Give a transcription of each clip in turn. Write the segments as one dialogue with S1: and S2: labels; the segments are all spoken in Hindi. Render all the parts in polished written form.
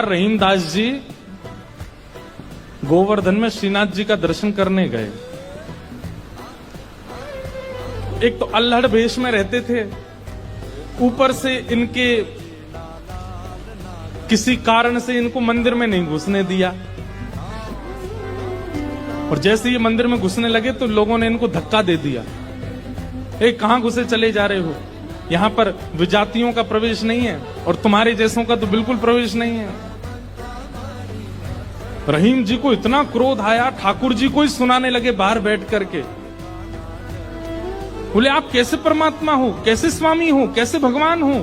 S1: रहीमदास जी गोवर्धन में श्रीनाथ जी का दर्शन करने गए। एक तो अल्हड़ वेश में रहते थे, ऊपर से इनके किसी कारण से इनको मंदिर में नहीं घुसने दिया, और जैसे ये मंदिर में घुसने लगे तो लोगों ने इनको धक्का दे दिया। कहां घुसे चले जा रहे हो, यहां पर विजातियों का प्रवेश नहीं है और तुम्हारे जैसों का तो बिल्कुल प्रवेश नहीं है। रहीम जी को इतना क्रोध आया, ठाकुर जी को ही सुनाने लगे बाहर बैठ करके। बोले आप कैसे परमात्मा हो, कैसे स्वामी हो, कैसे भगवान हो?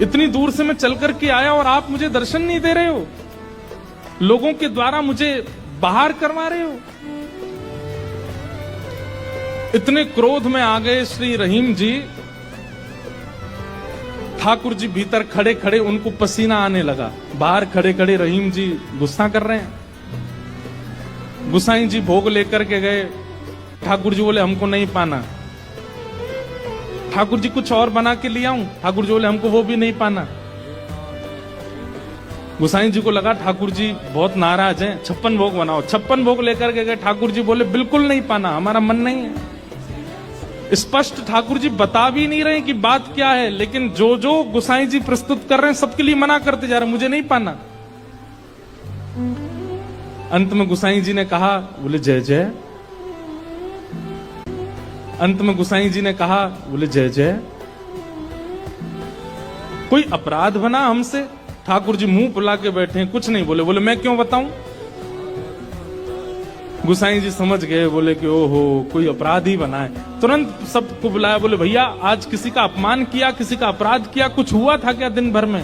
S1: इतनी दूर से मैं चल करके आया और आप मुझे दर्शन नहीं दे रहे हो, लोगों के द्वारा मुझे बाहर करवा रहे हो। इतने क्रोध में आ गए श्री रहीम जी। ठाकुर जी भीतर खड़े खड़े उनको पसीना आने लगा, बाहर खड़े खड़े रहीम जी गुस्सा कर रहे हैं। गुसाई जी भोग लेकर के गए, ठाकुर जी बोले हमको नहीं पाना। ठाकुर जी कुछ और बना के ले आऊं, ठाकुर जी बोले हमको वो भी नहीं पाना। गुसाई जी को लगा ठाकुर जी बहुत नाराज हैं, 56 भोग बनाओ। 56 भोग लेकर के गए, ठाकुर जी बोले बिल्कुल नहीं पाना, हमारा मन नहीं है। स्पष्ट ठाकुर जी बता भी नहीं रहे कि बात क्या है, लेकिन जो जो गुसाई जी प्रस्तुत कर रहे हैं सबके लिए मना करते जा रहे हैं, मुझे नहीं पाना। अंत में गुसाई जी ने कहा, बोले जय जय। अंत में गुसाई जी ने कहा, बोले जय जय। कोई अपराध बना हमसे? ठाकुर जी मुंह फुला के बैठे हैं, कुछ नहीं बोले। बोले मैं क्यों बताऊं? गुसाई जी समझ गए, बोले कि ओहो कोई अपराध ही बना है। तुरंत सबको बुलाया, बोले भैया आज किसी का अपमान किया, किसी का अपराध किया, कुछ हुआ था क्या दिन भर में?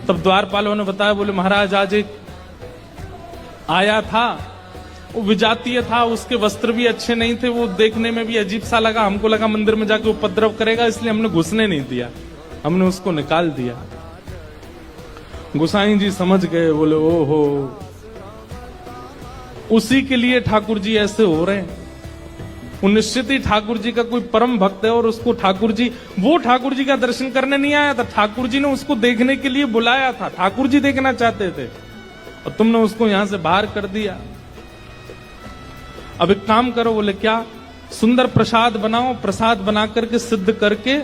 S1: तब द्वारपालों ने बताया, बोले महाराज आज एक आया था, वो विजातीय था, उसके वस्त्र भी अच्छे नहीं थे, वो देखने में भी अजीब सा लगा, हमको लगा मंदिर में जाके उपद्रव करेगा, इसलिए हमने घुसने नहीं दिया, हमने उसको निकाल दिया। गुसाई जी समझ गए, बोले ओहो उसी के लिए ठाकुर जी ऐसे हो रहे हैं। वो निश्चित ही ठाकुर जी का कोई परम भक्त है और उसको ठाकुर जी, वो ठाकुर जी का दर्शन करने नहीं आया था, ठाकुर जी ने उसको देखने के लिए बुलाया था, ठाकुर जी देखना चाहते थे और तुमने उसको यहां से बाहर कर दिया। अब एक काम करो, बोले क्या? सुंदर प्रसाद बनाओ, प्रसाद बना करके सिद्ध करके,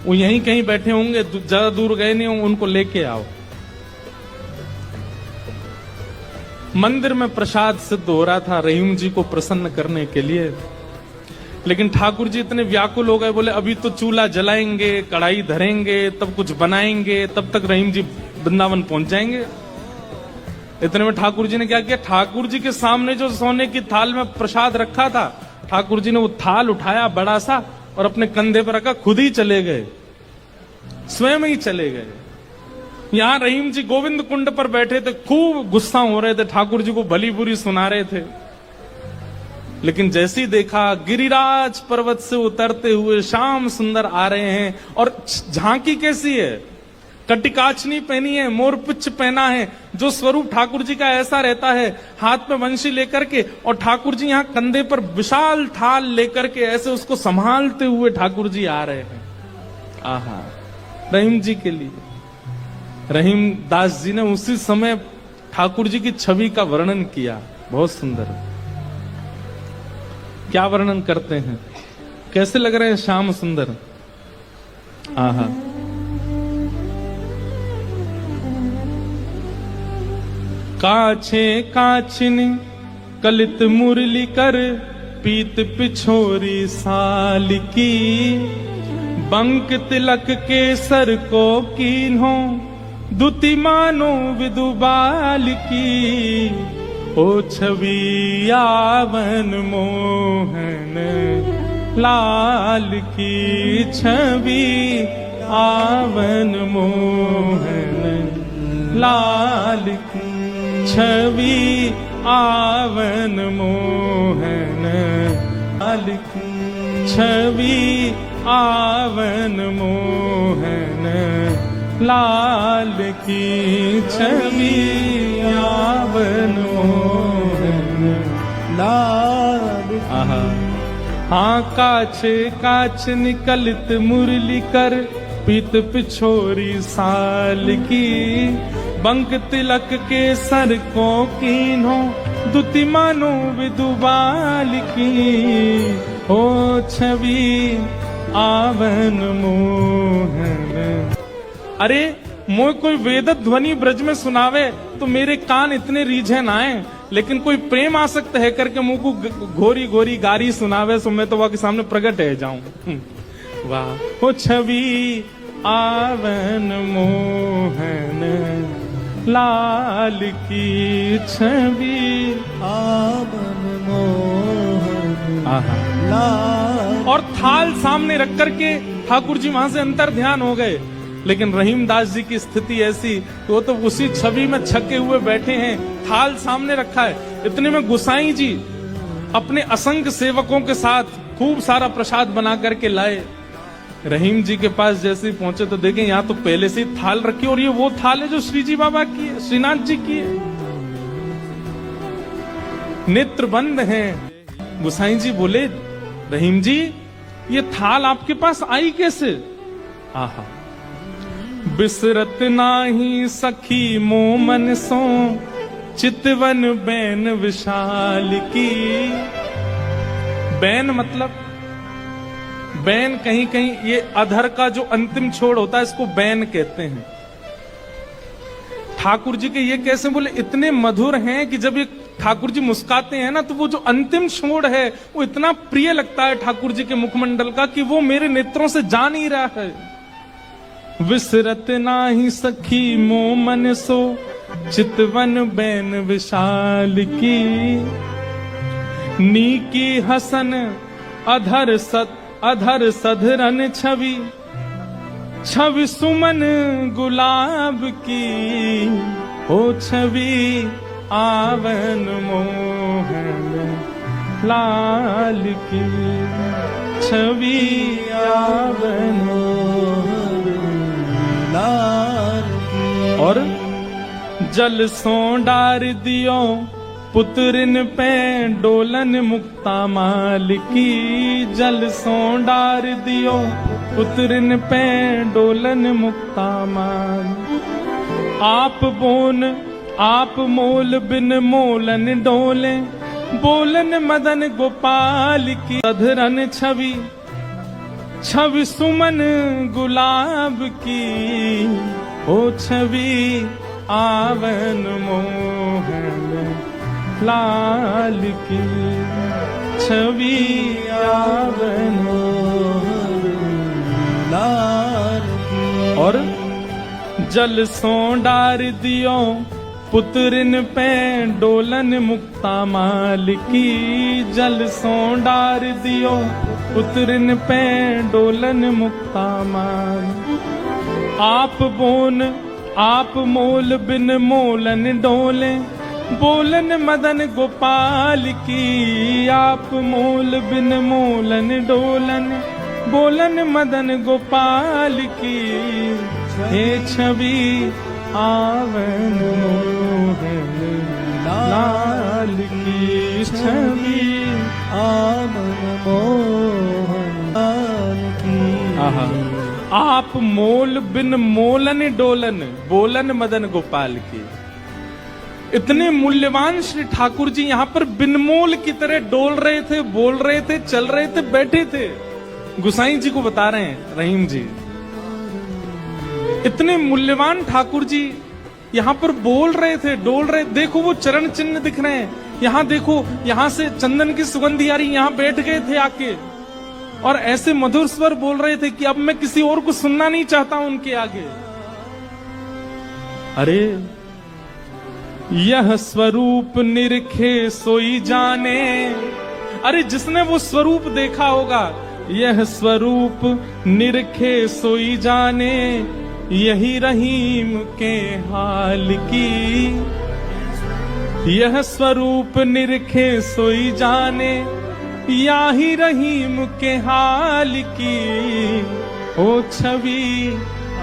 S1: वो यहीं कहीं बैठे होंगे, ज्यादा दूर गए नहीं होंगे, उनको लेके आओ। मंदिर में प्रसाद सिद्ध हो रहा था रहीम जी को प्रसन्न करने के लिए, लेकिन ठाकुर जी इतने व्याकुल हो गए, बोले अभी तो चूल्हा जलाएंगे, कढ़ाई धरेंगे, तब कुछ बनाएंगे, तब तक रहीम जी वृंदावन पहुंच जाएंगे। इतने में ठाकुर जी ने क्या किया, ठाकुर जी के सामने जो सोने की थाल में प्रसाद रखा था, ठाकुर जी ने वो थाल उठाया बड़ा सा और अपने कंधे पर रखा, खुद ही चले गए, स्वयं ही चले गए। यहां रहीम जी गोविंद कुंड पर बैठे थे, खूब गुस्सा हो रहे थे, ठाकुर जी को भली बुरी सुना रहे थे। लेकिन जैसे ही देखा गिरिराज पर्वत से उतरते हुए श्याम सुंदर आ रहे हैं, और झांकी कैसी है, कटिकाचनी पहनी है, मोरपिच्छ पहना है, जो स्वरूप ठाकुर जी का ऐसा रहता है, हाथ में वंशी लेकर के, और ठाकुर जी यहाँ कंधे पर विशाल थाल लेकर के ऐसे उसको संभालते हुए ठाकुर जी आ रहे हैं। आहा, रहीम जी के लिए रहीम दास जी ने उसी समय ठाकुर जी की छवि का वर्णन किया, बहुत सुंदर। क्या वर्णन करते हैं, कैसे लग रहे हैं श्याम सुंदर? आहा, काछे काछनी कलित मुरली कर, पीत पिछोरी साल की, बंक तिलक के सर को कीन्हो, दुति मानो विदुबाल की, ओ छवि आवन मोहन लाल की, छवि आवन मोहन लाल की, छवि आवन मोहन लाल की, छवि आवन मोहन लाल की, छवि आवन मोहन लाल की। हाँ काछे काछ निकलित मुरली कर, पीत पिछोरी साल की, बंक तिलक के सर को कीन्हो, दुति मानो विदुबाल की, हो छवि आवन मोहन। अरे मोय कोई वेद ध्वनि ब्रज में सुनावे तो मेरे कान इतने रीझे ना आए, लेकिन कोई प्रेम आसक्त है करके मुंह को घोरी घोरी गारी सुनावे सो मैं तो वह के सामने प्रकट है जाऊं। वाह, हो छवि आवन मोहन लाल की, छवि
S2: आवन मोहन
S1: लाल। और थाल सामने रख करके ठाकुर जी वहां से अंतर ध्यान हो गए, लेकिन रहीमदास जी की स्थिति ऐसी कि वो तो उसी छवि में छके हुए बैठे हैं, थाल सामने रखा है। इतने में गुसाई जी अपने असंख्य सेवकों के साथ खूब सारा प्रसाद बना करके लाए। रहीम जी के पास जैसे ही पहुंचे तो देखें यहाँ तो पहले से ही थाल रखी, और ये वो थाल है जो श्री जी बाबा की है, श्रीनाथ जी की है। नेत्र बंद हैं। गुसाई जी बोले, रहीम जी ये थाल आपके पास आई कैसे? आहा, बिसरत नाही सखी मोमन सो, चितवन बैन विशाल की। बैन मतलब, बैन कहीं कहीं ये अधर का जो अंतिम छोड़ होता है इसको बैन कहते हैं। ठाकुर जी के ये कैसे बोले, इतने मधुर हैं कि जब ये ठाकुर जी मुस्काते हैं ना तो वो जो अंतिम छोड़ है वो इतना प्रिय लगता है ठाकुर जी के मुखमंडल का कि वो मेरे नेत्रों से जा नहीं रहा है। विसरत नाही सखी मोमन सो, चितवन बैन विशाल की, नीकी हसन अधर सधरन छवि, छवि सुमन गुलाब की, ओ छवि आवन मोहन लाल की, छवि आवन लाल की। और जल सो डार दियो पुत्रिन पे डोलन मुक्ता माल की, जल सो डार दियो पुत्रिन पे डोलन मुक्ता माल। आप मोल बिन मोलन डोले, बोलन मदन गोपाल की, अधरन छवि छवि सुमन गुलाब की, ओ छवि आवन मोहन लाल की, छवि आवन लाल की। और जल सो डार दियो पुत्रिन पे डोलन मुक्ता माल की, जल सो डार दियो पुत्रिन पे डोलन मुक्ता माल। आप मोल बिन मोलन डोले, बोलन मदन गोपाल की, आप मोल बिन मोलन डोलन, बोलन मदन गोपाल की, हे छवि आवन मोहन लाल की, छवि आवन मोहन लाल की। आहा, आप मोल बिन मोलन डोलन, बोलन मदन गोपाल की। इतने मूल्यवान श्री ठाकुर जी यहाँ पर बिनमोल की तरह डोल रहे थे, बोल रहे थे, चल रहे थे, बैठे थे। गुसाई जी को बता रहे हैं रहीम जी, इतने मूल्यवान ठाकुर जी यहाँ पर बोल रहे थे, डोल रहे। देखो वो चरण चिन्ह दिख रहे हैं, यहाँ देखो, यहाँ से चंदन की सुगंधी आ रही, यहाँ बैठ गए थे आके और ऐसे मधुर स्वर बोल रहे थे कि अब मैं किसी और को सुनना नहीं चाहता उनके आगे। अरे यह स्वरूप निरखे सोई जाने, अरे जिसने वो स्वरूप देखा होगा, यह स्वरूप निरखे सोई जाने, यही रहीम के हाल की। यह स्वरूप निरखे सोई जाने, यही रहीम के हाल की, ओ छवि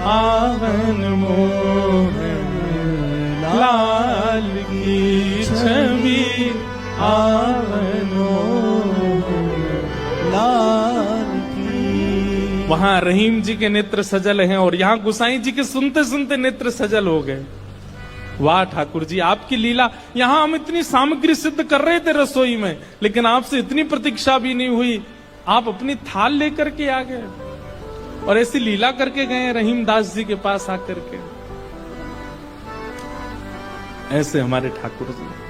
S1: आवन मोहन लाल की, छवि आवन मोहन लाल की। वहां रहीम जी के नेत्र सजल हैं और यहां गुसाई जी के सुनते सुनते नेत्र सजल हो गए। वाह ठाकुर जी, आपकी लीला। यहां हम इतनी सामग्री सिद्ध कर रहे थे रसोई में, लेकिन आपसे इतनी प्रतीक्षा भी नहीं हुई, आप अपनी थाल लेकर के आ गए और ऐसी लीला करके गए रहीम दास जी के पास आकर के। ऐसे हमारे ठाकुर जी।